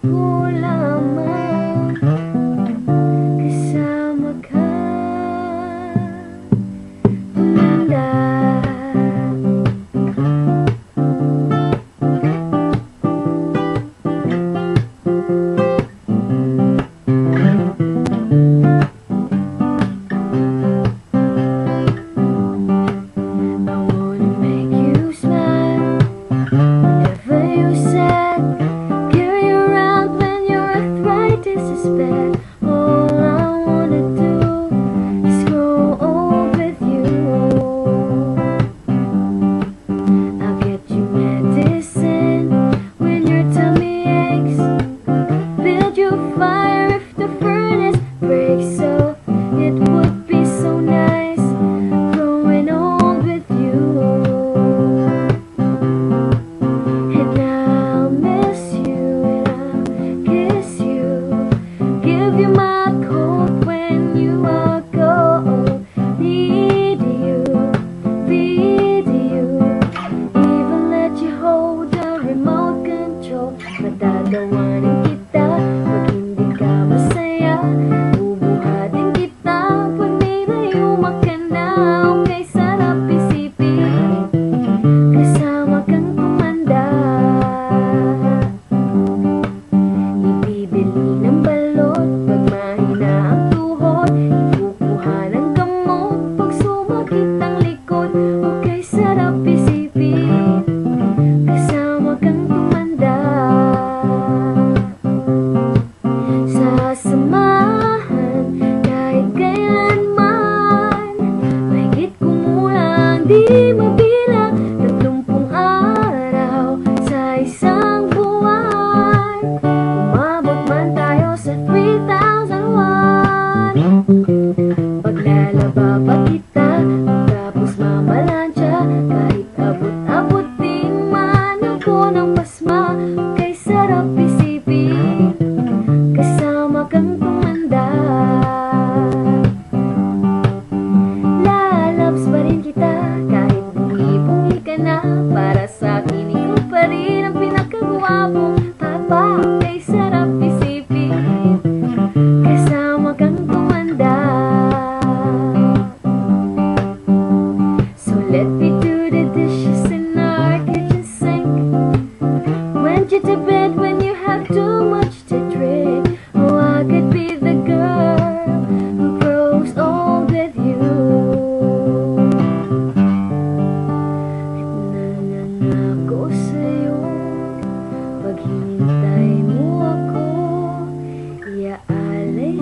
ko lamang kasama ka tumanda. All I wanna do is grow old with you. I'll get you medicine when your tummy aches. Build you a fire if the furnace breaks. So it would be so nice growing old with you. And I'll miss you and I'll kiss you, give you my coat when you are gone. Need you, feed you, even let you hold the remote control. Matatawanan kita pag hindi ka masaya, bubuhatin kita pag nilayuma ka na. Okay, sarap isipin kasama kang tumanda. Ibibili ng balot pag mahina ang tuhod, ikukuha ng gamot pag sumakit ang likod. Okay, sarap isipin kasama kang tumanda. Sasamahan kahit kailanman, mahigit kumulang di mabilang 30 araw sa isang buwan. Umabot man tayo sa 3,001. Paglalaba pa kita, tapos mamalansya, kahit abot-abotin man ako ng pasma. Kay sarap isipin kasama kang tumanda. Lalabs pa rin kita kahit bungi-bungi ka na. Para sa akin ikaw pa rin ang pinakagwapong papa. Kay sarap isipin kasama kang tumanda. So let me do the dishes in our kitchen sink. Went you to bed when you have too much to drink. Oh, I could be the girl who grows old with you. At nangangako sa'yo, pag hinintay mo ako, iaalay